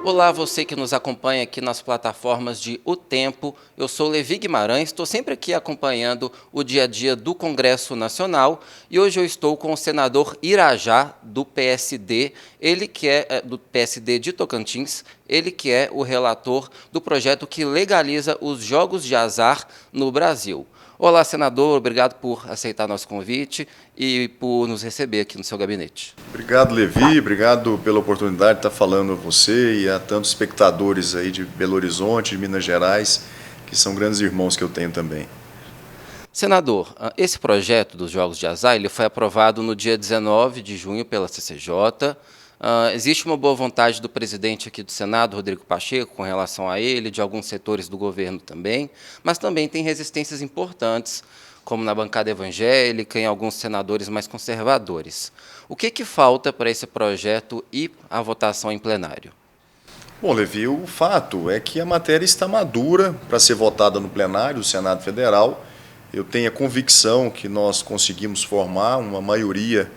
Olá, você que nos acompanha aqui nas plataformas de O Tempo. Eu sou Levi Guimarães, estou sempre aqui acompanhando o dia a dia do Congresso Nacional e hoje eu estou com o senador Irajá, do PSD, ele que é do PSD de Tocantins, ele que é o relator do projeto que legaliza os jogos de azar no Brasil. Olá, senador, obrigado por aceitar nosso convite e por nos receber aqui no seu gabinete. Obrigado, Levi, obrigado pela oportunidade de estar falando a você e a tantos espectadores aí de Belo Horizonte, de Minas Gerais, que são grandes irmãos que eu tenho também. Senador, esse projeto dos jogos de azar ele foi aprovado no dia 19 de junho pela CCJ. Existe uma boa vontade do presidente aqui do Senado, Rodrigo Pacheco, com relação a ele, de alguns setores do governo também, mas também tem resistências importantes, como na bancada evangélica e em alguns senadores mais conservadores. O que falta para esse projeto ir à votação em plenário? Bom, Levi, o fato é que a matéria está madura para ser votada no plenário do Senado Federal. Eu tenho a convicção que nós conseguimos formar uma maioria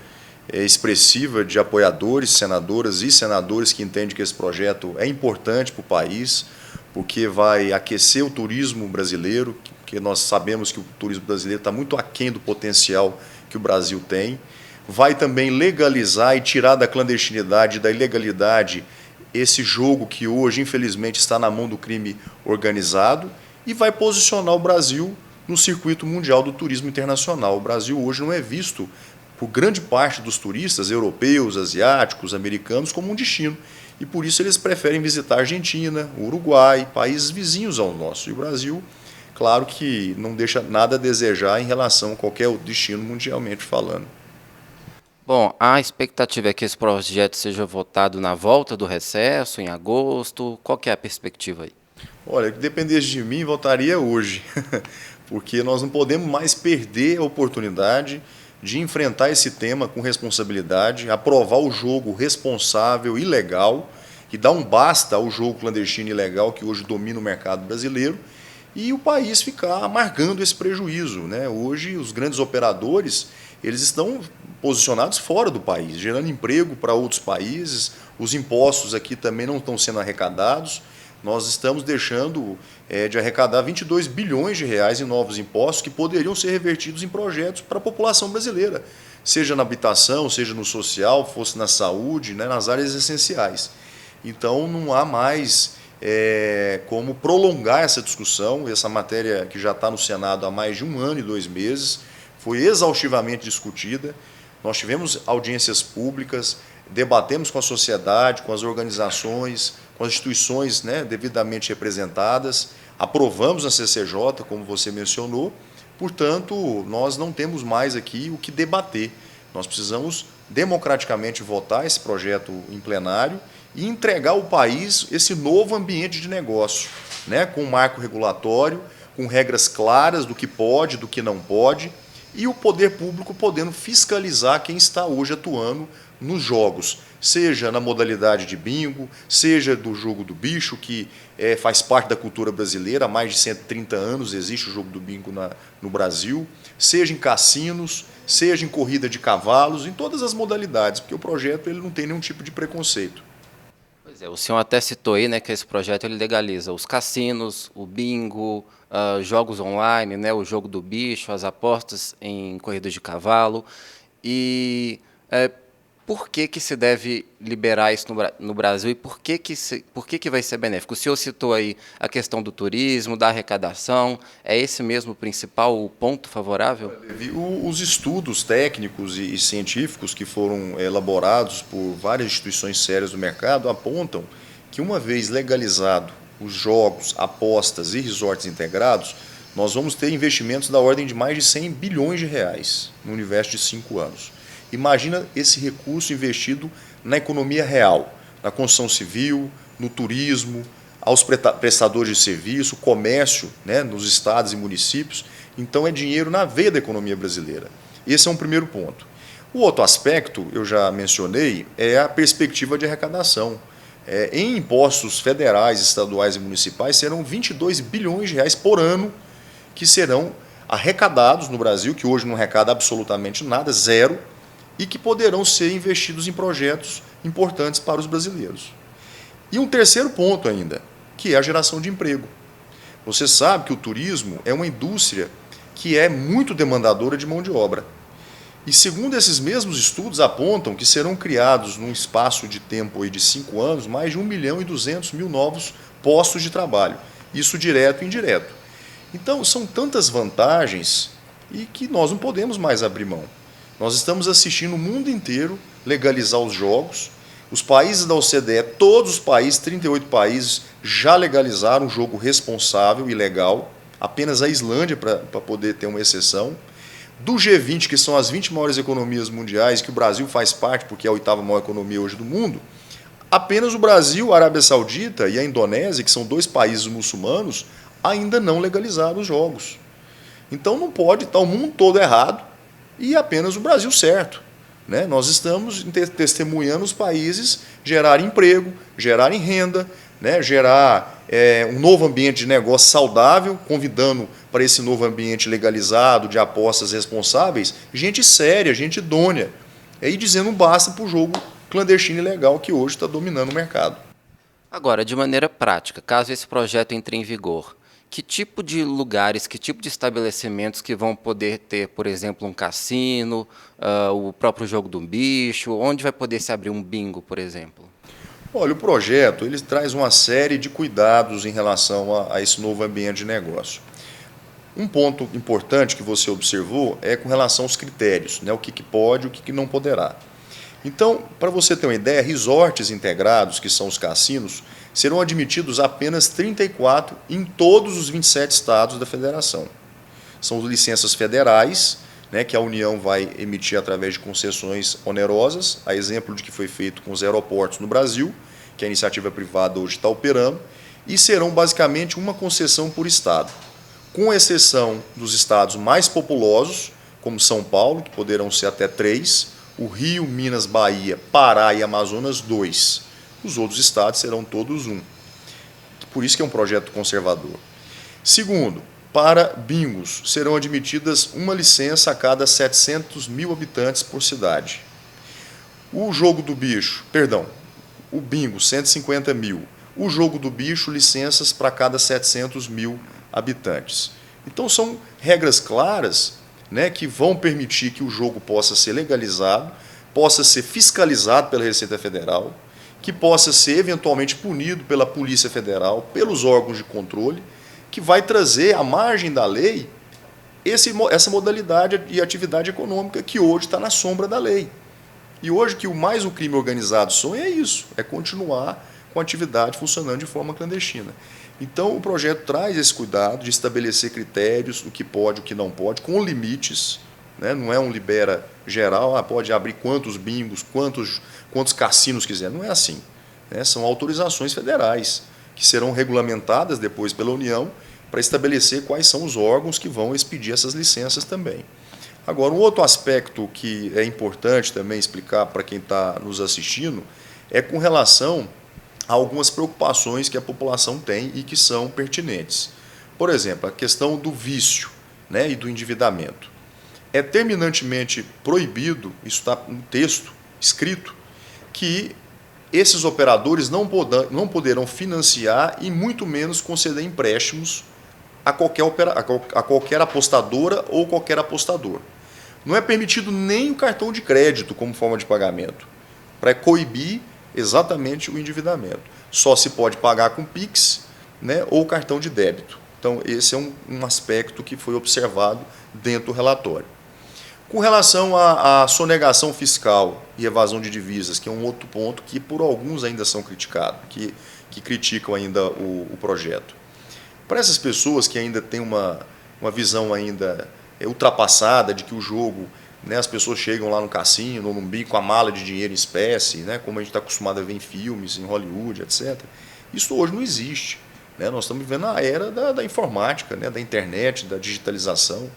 expressiva de apoiadores, senadoras e senadores que entendem que esse projeto é importante para o país, porque vai aquecer o turismo brasileiro, porque nós sabemos que o turismo brasileiro está muito aquém do potencial que o Brasil tem. Vai também legalizar e tirar da clandestinidade, da ilegalidade, esse jogo que hoje, infelizmente, está na mão do crime organizado e vai posicionar o Brasil no circuito mundial do turismo internacional. O Brasil hoje não é visto por grande parte dos turistas europeus, asiáticos, americanos como um destino. E por isso eles preferem visitar a Argentina, o Uruguai, países vizinhos ao nosso. E o Brasil, claro que não deixa nada a desejar em relação a qualquer destino mundialmente falando. Bom, a expectativa é que esse projeto seja votado na volta do recesso, em agosto. Qual que é a perspectiva aí? Olha, que dependesse de mim, votaria hoje, porque nós não podemos mais perder a oportunidade de enfrentar esse tema com responsabilidade, aprovar o jogo responsável e legal, e dar um basta ao jogo clandestino e ilegal que hoje domina o mercado brasileiro, e o país ficar amargando esse prejuízo, né? Hoje, os grandes operadores eles estão posicionados fora do país, gerando emprego para outros países, os impostos aqui também não estão sendo arrecadados. Nós estamos deixando de arrecadar 22 bilhões de reais em novos impostos que poderiam ser revertidos em projetos para a população brasileira, seja na habitação, seja no social, fosse na saúde, né, nas áreas essenciais. Então não há mais como prolongar essa discussão. Essa matéria que já está no Senado há mais de 1 ano e 2 meses, foi exaustivamente discutida. Nós tivemos audiências públicas, debatemos com a sociedade, com as organizações, com as instituições, né, devidamente representadas, aprovamos na CCJ, como você mencionou, portanto, nós não temos mais aqui o que debater. Nós precisamos democraticamente votar esse projeto em plenário e entregar ao país esse novo ambiente de negócio, né, com um marco regulatório, com regras claras do que pode, do que não pode, e o poder público podendo fiscalizar quem está hoje atuando nos jogos, seja na modalidade de bingo, seja do jogo do bicho, que faz parte da cultura brasileira, há mais de 130 anos existe o jogo do bingo no Brasil, seja em cassinos, seja em corrida de cavalos, em todas as modalidades, porque o projeto ele não tem nenhum tipo de preconceito. Pois é, o senhor até citou aí, né, que esse projeto ele legaliza os cassinos, o bingo, jogos online, né, o jogo do bicho, as apostas em corridas de cavalo. E por que se deve liberar isso no Brasil e por que vai ser benéfico? O senhor citou aí a questão do turismo, da arrecadação. É esse mesmo o principal ponto favorável? Os estudos técnicos e científicos que foram elaborados por várias instituições sérias do mercado apontam que, uma vez legalizado os jogos, apostas e resorts integrados, nós vamos ter investimentos da ordem de mais de 100 bilhões de reais no universo de 5 anos. Imagina esse recurso investido na economia real, na construção civil, no turismo, aos prestadores de serviço, comércio, né, nos estados e municípios. Então é dinheiro na veia da economia brasileira. Esse é um primeiro ponto. O outro aspecto, eu já mencionei, é a perspectiva de arrecadação. Em impostos federais, estaduais e municipais, serão 22 bilhões de reais por ano que serão arrecadados no Brasil, que hoje não arrecada absolutamente nada, zero, e que poderão ser investidos em projetos importantes para os brasileiros. E um terceiro ponto ainda, que é a geração de emprego. Você sabe que o turismo é uma indústria que é muito demandadora de mão de obra. E segundo esses mesmos estudos apontam que serão criados num espaço de tempo de 5 anos mais de 1.200.000 novos postos de trabalho. Isso direto e indireto. Então são tantas vantagens e que nós não podemos mais abrir mão. Nós estamos assistindo o mundo inteiro legalizar os jogos. Os países da OCDE, todos os países, 38 países, já legalizaram o jogo responsável e legal. Apenas a Islândia para poder ter uma exceção. Do G20, que são as 20 maiores economias mundiais, que o Brasil faz parte, porque é a 8ª maior economia hoje do mundo, apenas o Brasil, a Arábia Saudita e a Indonésia, que são 2 países muçulmanos, ainda não legalizaram os jogos. Então não pode estar o mundo todo errado e apenas o Brasil certo. Né? Nós estamos testemunhando os países gerarem emprego, gerarem renda, né? Gerar um novo ambiente de negócio saudável, convidando para esse novo ambiente legalizado, de apostas responsáveis, gente séria, gente idônea. E dizendo basta para o jogo clandestino e ilegal que hoje está dominando o mercado. Agora, de maneira prática, caso esse projeto entre em vigor, que tipo de lugares, que tipo de estabelecimentos que vão poder ter, por exemplo, um cassino, o próprio jogo do bicho, onde vai poder se abrir um bingo, por exemplo? Olha, o projeto ele traz uma série de cuidados em relação a esse novo ambiente de negócio. Um ponto importante que você observou é com relação aos critérios, né? O que pode e o que não poderá. Então, para você ter uma ideia, resorts integrados, que são os cassinos, serão admitidos apenas 34 em todos os 27 estados da federação. São licenças federais, né, que a União vai emitir através de concessões onerosas, a exemplo de que foi feito com os aeroportos no Brasil, que a iniciativa privada hoje está operando, e serão basicamente uma concessão por estado, com exceção dos estados mais populosos, como São Paulo, que poderão ser até 3, o Rio, Minas, Bahia, Pará e Amazonas, 2. Os outros estados serão todos 1. Por isso que é um projeto conservador. Segundo, para bingos, serão admitidas uma licença a cada 700.000 habitantes por cidade. O jogo do bicho, o bingo, 150.000. O jogo do bicho, licenças para cada 700.000 habitantes. Então são regras claras, né, que vão permitir que o jogo possa ser legalizado, possa ser fiscalizado pela Receita Federal, que possa ser eventualmente punido pela Polícia Federal, pelos órgãos de controle, que vai trazer à margem da lei essa modalidade e atividade econômica que hoje está na sombra da lei. E hoje que o crime organizado sonha é isso, é continuar com a atividade funcionando de forma clandestina. Então o projeto traz esse cuidado de estabelecer critérios, o que pode, o que não pode, com limites, né? Não é um libera geral, pode abrir quantos bingos, quantos cassinos quiser, não é assim. Né? São autorizações federais, que serão regulamentadas depois pela União para estabelecer quais são os órgãos que vão expedir essas licenças também. Agora, um outro aspecto que é importante também explicar para quem está nos assistindo é com relação a algumas preocupações que a população tem e que são pertinentes. Por exemplo, a questão do vício, né, e do endividamento. É terminantemente proibido, isso está no texto escrito, que esses operadores não poderão financiar e muito menos conceder empréstimos a qualquer apostadora ou qualquer apostador. Não é permitido nem o cartão de crédito como forma de pagamento, para coibir exatamente o endividamento. Só se pode pagar com Pix, né, ou cartão de débito. Então, esse é um aspecto que foi observado dentro do relatório. Com relação à sonegação fiscal e evasão de divisas, que é um outro ponto que por alguns ainda são criticados, que criticam ainda o projeto. Para essas pessoas que ainda têm uma visão ainda ultrapassada de que o jogo, né, as pessoas chegam lá no cassino ou num bingo com a mala de dinheiro em espécie, né, como a gente está acostumado a ver em filmes, em Hollywood, etc. Isso hoje não existe. Né? Nós estamos vivendo a era da informática, né, da internet, da digitalização.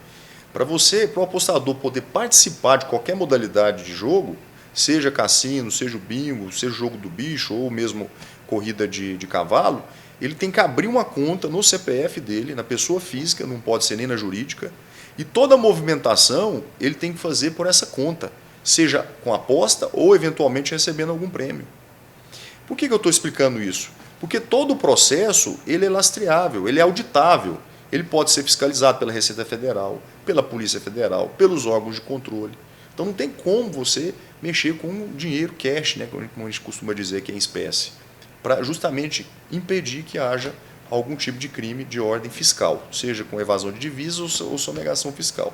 Para o apostador poder participar de qualquer modalidade de jogo, seja cassino, seja o bingo, seja o jogo do bicho ou mesmo corrida de cavalo, ele tem que abrir uma conta no CPF dele, na pessoa física, não pode ser nem na jurídica, e toda a movimentação ele tem que fazer por essa conta, seja com aposta ou eventualmente recebendo algum prêmio. Por que eu estou explicando isso? Porque todo o processo ele é lastreável, ele é auditável. Ele pode ser fiscalizado pela Receita Federal, pela Polícia Federal, pelos órgãos de controle. Então não tem como você mexer com dinheiro cash, né, como a gente costuma dizer que é em espécie, para justamente impedir que haja algum tipo de crime de ordem fiscal, seja com evasão de divisas ou sonegação fiscal.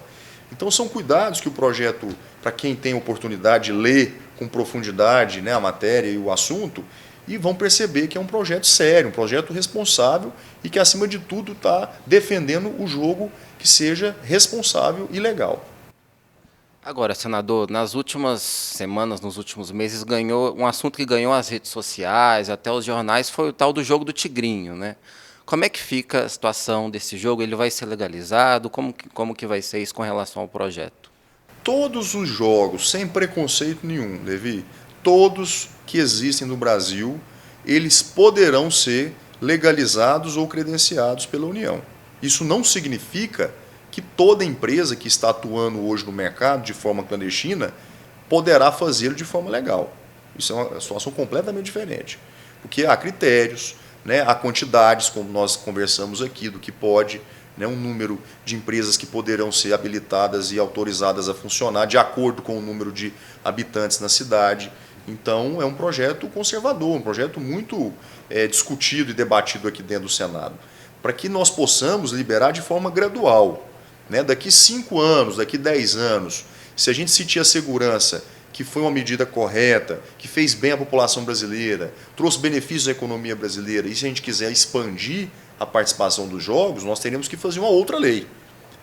Então são cuidados que o projeto, para quem tem oportunidade de ler com profundidade, né, a matéria e o assunto, e vão perceber que é um projeto sério, um projeto responsável e que, acima de tudo, está defendendo o jogo que seja responsável e legal. Agora, senador, nas últimas semanas, nos últimos meses, ganhou um assunto que ganhou as redes sociais, até os jornais, foi o tal do jogo do tigrinho, né? Como é que fica a situação desse jogo? Ele vai ser legalizado? Como que vai ser isso com relação ao projeto? Todos os jogos, sem preconceito nenhum, Levi, todos que existem no Brasil, eles poderão ser legalizados ou credenciados pela União. Isso não significa que toda empresa que está atuando hoje no mercado de forma clandestina poderá fazê-lo de forma legal. Isso é uma situação completamente diferente. Porque há critérios, né, há quantidades, como nós conversamos aqui, do que pode, né, um número de empresas que poderão ser habilitadas e autorizadas a funcionar de acordo com o número de habitantes na cidade. Então, é um projeto conservador, um projeto muito discutido e debatido aqui dentro do Senado, para que nós possamos liberar de forma gradual. Né? Daqui 5 anos, daqui 10 anos, se a gente sentir a segurança que foi uma medida correta, que fez bem à população brasileira, trouxe benefícios à economia brasileira, e se a gente quiser expandir a participação dos jogos, nós teremos que fazer uma outra lei.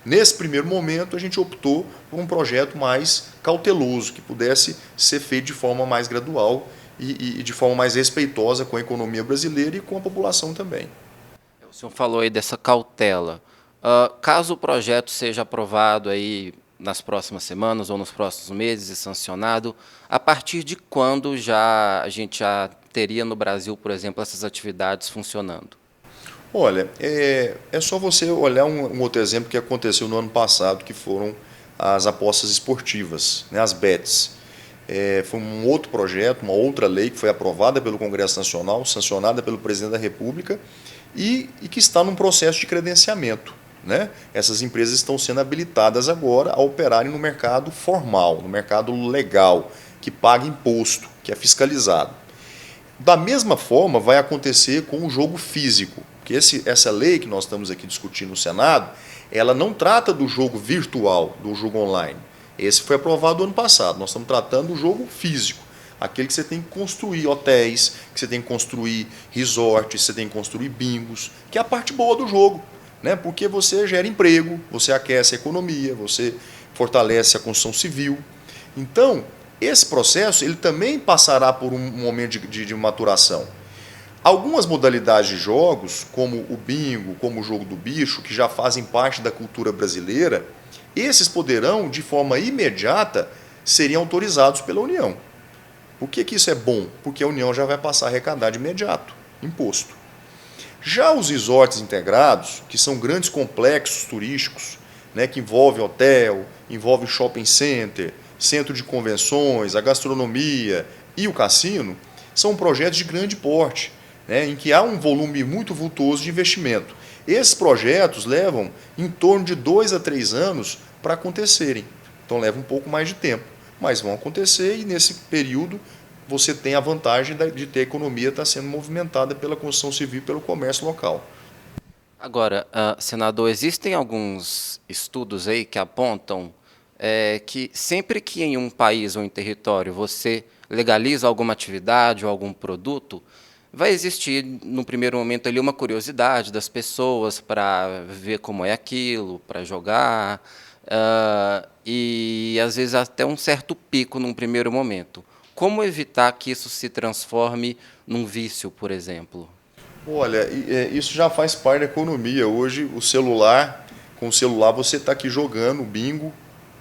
Nesse primeiro momento, a gente optou por um projeto mais cauteloso, que pudesse ser feito de forma mais gradual e de forma mais respeitosa com a economia brasileira e com a população também. O senhor falou aí dessa cautela. Caso o projeto seja aprovado aí nas próximas semanas ou nos próximos meses e sancionado, a partir de quando a gente já teria no Brasil, por exemplo, essas atividades funcionando? Olha, é só você olhar um outro exemplo que aconteceu no ano passado, que foram as apostas esportivas, né, as bets. Foi um outro projeto, uma outra lei que foi aprovada pelo Congresso Nacional, sancionada pelo Presidente da República e que está num processo de credenciamento. Né? Essas empresas estão sendo habilitadas agora a operarem no mercado formal, no mercado legal, que paga imposto, que é fiscalizado. Da mesma forma vai acontecer com o jogo físico, porque essa lei que nós estamos aqui discutindo no Senado, ela não trata do jogo virtual, do jogo online. Esse foi aprovado ano passado, nós estamos tratando do jogo físico, aquele que você tem que construir hotéis, que você tem que construir resorts, você tem que construir bingos, que é a parte boa do jogo. Né? Porque você gera emprego, você aquece a economia, você fortalece a construção civil. Então, esse processo ele também passará por um momento de maturação. Algumas modalidades de jogos, como o bingo, como o jogo do bicho, que já fazem parte da cultura brasileira, esses poderão, de forma imediata, serem autorizados pela União. Por que isso é bom? Porque a União já vai passar a arrecadar de imediato imposto. Já os resorts integrados, que são grandes complexos turísticos, né, que envolvem hotel, envolvem shopping center, centro de convenções, a gastronomia e o cassino, são projetos de grande porte, né, em que há um volume muito vultuoso de investimento. Esses projetos levam em torno de 2 a 3 anos para acontecerem. Então leva um pouco mais de tempo, mas vão acontecer e nesse período você tem a vantagem de ter a economia estar sendo movimentada pela construção civil e pelo comércio local. Agora, senador, existem alguns estudos aí que apontam que sempre que em um país ou em território você legaliza alguma atividade ou algum produto, vai existir, no primeiro momento, ali uma curiosidade das pessoas para ver como é aquilo, para jogar, e às vezes até um certo pico num primeiro momento. Como evitar que isso se transforme num vício, por exemplo? Olha, isso já faz parte da economia. Hoje, com o celular você está aqui jogando bingo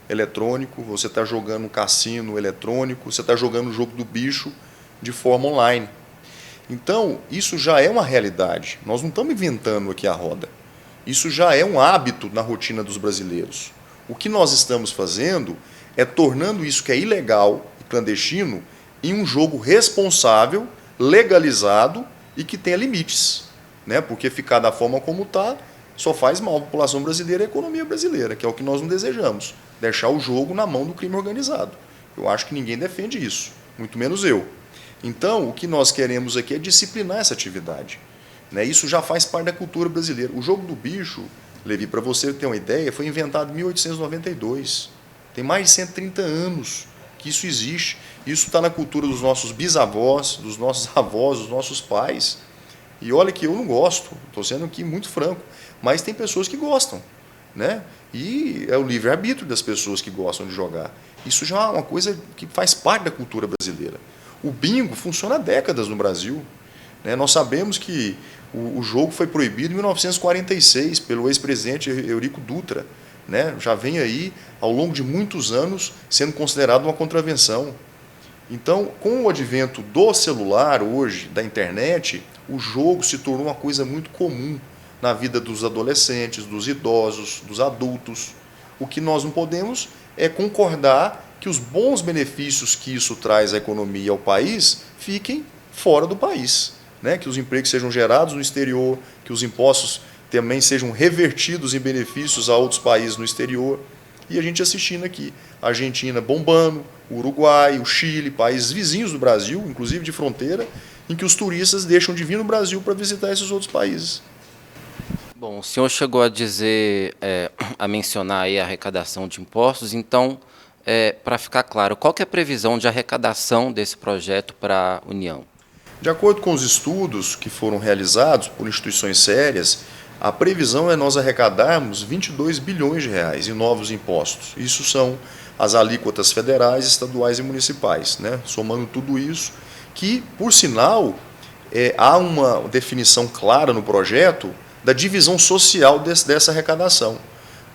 eletrônico, você está jogando cassino eletrônico, você está jogando o jogo do bicho de forma online. Então, isso já é uma realidade. Nós não estamos inventando aqui a roda. Isso já é um hábito na rotina dos brasileiros. O que nós estamos fazendo é tornando isso que é ilegal e clandestino em um jogo responsável legalizado e que tenha limites, né? Porque ficar da forma como está só faz mal à população brasileira e à economia brasileira, que é o que nós não desejamos, deixar o jogo na mão do crime organizado. Eu acho que ninguém defende isso, muito menos eu. Então, o que nós queremos aqui é disciplinar essa atividade, né? Isso já faz parte da cultura brasileira. O jogo do bicho, Levi, para você ter uma ideia, foi inventado em 1892. Tem mais de 130 anos que isso existe. Isso está na cultura dos nossos bisavós, dos nossos avós, dos nossos pais. E olha que eu não gosto, estou sendo aqui muito franco, mas tem pessoas que gostam, né? E é o livre-arbítrio das pessoas que gostam de jogar. Isso já é uma coisa que faz parte da cultura brasileira. O bingo funciona há décadas no Brasil, né? Nós sabemos que o jogo foi proibido em 1946 pelo ex-presidente Eurico Dutra, né? Já vem aí, ao longo de muitos anos, sendo considerado uma contravenção. Então, com o advento do celular hoje, da internet, o jogo se tornou uma coisa muito comum na vida dos adolescentes, dos idosos, dos adultos. O que nós não podemos é concordar que os bons benefícios que isso traz à economia e ao país fiquem fora do país, né? Que os empregos sejam gerados no exterior, que os impostos também sejam revertidos em benefícios a outros países no exterior. E a gente assistindo aqui, a Argentina bombando, o Uruguai, o Chile, países vizinhos do Brasil, inclusive de fronteira, em que os turistas deixam de vir no Brasil para visitar esses outros países. Bom, o senhor chegou a dizer, a mencionar aí a arrecadação de impostos, então, para ficar claro, qual que é a previsão de arrecadação desse projeto para a União? De acordo com os estudos que foram realizados por instituições sérias, a previsão é nós arrecadarmos 22 bilhões de reais em novos impostos. Isso são as alíquotas federais, estaduais e municipais, né? Somando tudo isso, que, por sinal, há uma definição clara no projeto da divisão social dessa arrecadação.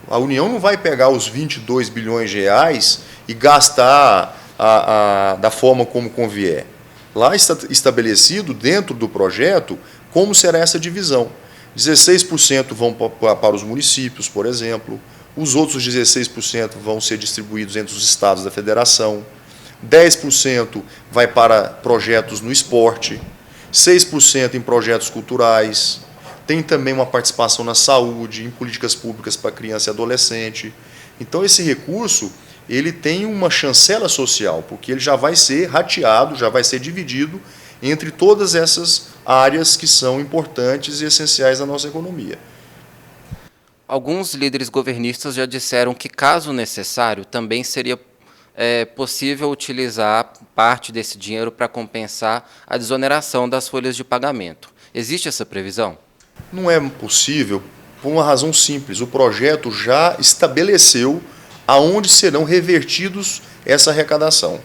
A União não vai pegar os 22 bilhões de reais e gastar da forma como convier. Lá está estabelecido, dentro do projeto, como será essa divisão. 16% vão para os municípios, por exemplo. Os outros 16% vão ser distribuídos entre os estados da federação. 10% vai para projetos no esporte. 6% em projetos culturais. Tem também uma participação na saúde, em políticas públicas para criança e adolescente. Então, esse recurso ele tem uma chancela social, porque ele já vai ser rateado, já vai ser dividido entre todas essas áreas que são importantes e essenciais na nossa economia. Alguns líderes governistas já disseram que, caso necessário, também seria possível utilizar parte desse dinheiro para compensar a desoneração das folhas de pagamento. Existe essa previsão? Não é possível por uma razão simples. O projeto já estabeleceu aonde serão revertidos essa arrecadação.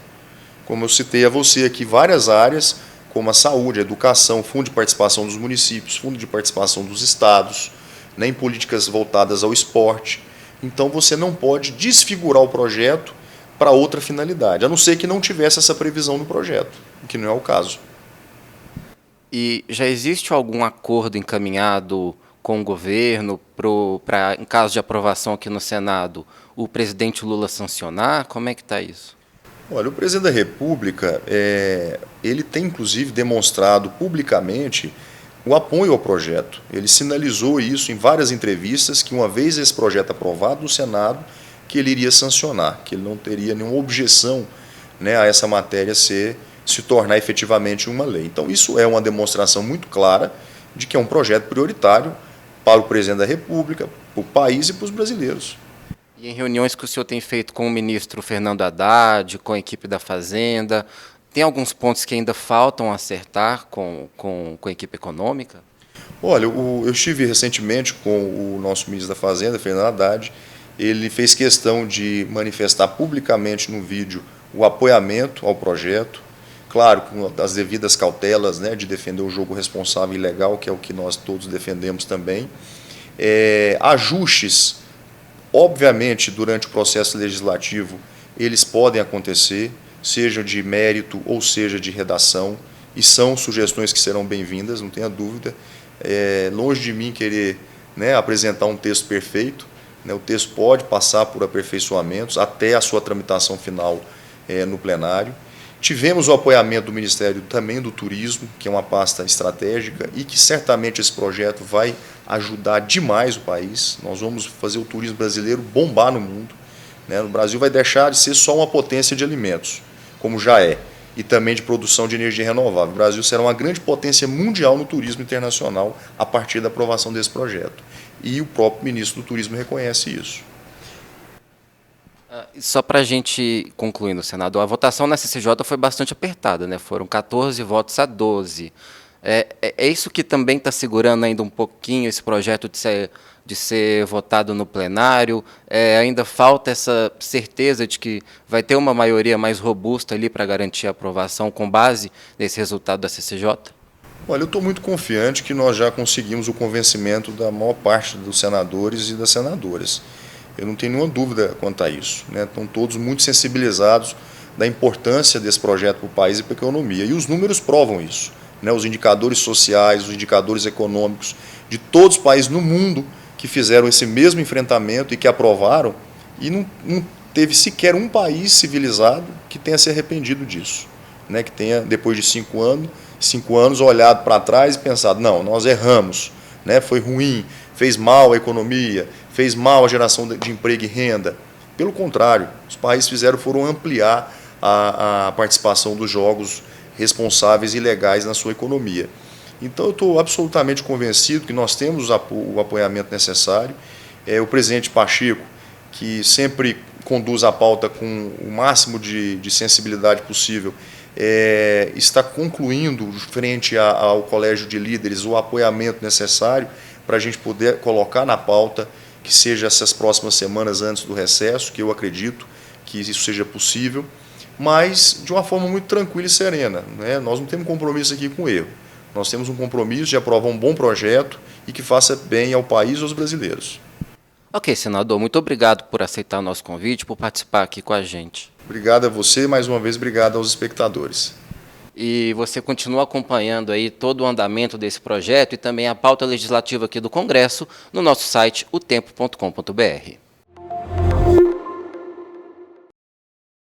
Como eu citei a você aqui, várias áreas, como a saúde, a educação, fundo de participação dos municípios, fundo de participação dos estados, nem políticas voltadas ao esporte. Então você não pode desfigurar o projeto para outra finalidade, a não ser que não tivesse essa previsão no projeto, que não é o caso. E já existe algum acordo encaminhado com o governo para, em caso de aprovação aqui no Senado, o presidente Lula sancionar? Como é que está isso? Olha, o presidente da República, ele tem inclusive demonstrado publicamente o apoio ao projeto. Ele sinalizou isso em várias entrevistas, que uma vez esse projeto aprovado no Senado, que ele iria sancionar, que ele não teria nenhuma objeção, né, a essa matéria se tornar efetivamente uma lei. Então isso é uma demonstração muito clara de que é um projeto prioritário para o presidente da República, para o país e para os brasileiros. E em reuniões que o senhor tem feito com o ministro Fernando Haddad, com a equipe da Fazenda, tem alguns pontos que ainda faltam acertar com a equipe econômica? Olha, eu estive recentemente com o nosso ministro da Fazenda, Fernando Haddad. Ele fez questão de manifestar publicamente no vídeo o apoiamento ao projeto, claro, com as devidas cautelas, né, de defender o jogo responsável e legal, que é o que nós todos defendemos também. Ajustes, obviamente, durante o processo legislativo, eles podem acontecer, seja de mérito ou seja de redação, e são sugestões que serão bem-vindas, não tenha dúvida. Longe de mim querer, né, apresentar um texto perfeito, né, o texto pode passar por aperfeiçoamentos até a sua tramitação final no plenário. Tivemos o apoiamento do Ministério também do Turismo, que é uma pasta estratégica e que certamente esse projeto vai ajudar demais o país. Nós vamos fazer o turismo brasileiro bombar no mundo, né? O Brasil vai deixar de ser só uma potência de alimentos, como já é, e também de produção de energia renovável. O Brasil será uma grande potência mundial no turismo internacional a partir da aprovação desse projeto. E o próprio ministro do Turismo reconhece isso. Só para a gente concluir, no Senado, a votação na CCJ foi bastante apertada, né? Foram 14 votos a 12. É isso que também está segurando ainda um pouquinho esse projeto de ser votado no plenário? Ainda falta essa certeza de que vai ter uma maioria mais robusta ali para garantir a aprovação com base nesse resultado da CCJ? Olha, eu estou muito confiante que nós já conseguimos o convencimento da maior parte dos senadores e das senadoras. Eu não tenho nenhuma dúvida quanto a isso, né? Estão todos muito sensibilizados da importância desse projeto para o país e para a economia. E os números provam isso, né? Os indicadores sociais, os indicadores econômicos de todos os países no mundo que fizeram esse mesmo enfrentamento e que aprovaram, e não teve sequer um país civilizado que tenha se arrependido disso, né? Que tenha, depois de 5 anos, olhado para trás e pensado, não, nós erramos, né? Foi ruim, fez mal a economia, fez mal a geração de emprego e renda. Pelo contrário, os países foram ampliar a participação dos jogos responsáveis e legais na sua economia. Então eu estou absolutamente convencido que nós temos o apoiamento necessário. O presidente Pacheco, que sempre conduz a pauta com o máximo de sensibilidade possível, está concluindo, frente ao Colégio de Líderes, o apoiamento necessário para a gente poder colocar na pauta, que seja essas próximas semanas antes do recesso, que eu acredito que isso seja possível, mas de uma forma muito tranquila e serena, né? Nós não temos compromisso aqui com erro. Nós temos um compromisso de aprovar um bom projeto e que faça bem ao país e aos brasileiros. Ok, senador, muito obrigado por aceitar o nosso convite, por participar aqui com a gente. Obrigado a você, mais uma vez, obrigado aos espectadores. E você continua acompanhando aí todo o andamento desse projeto e também a pauta legislativa aqui do Congresso no nosso site, otempo.com.br.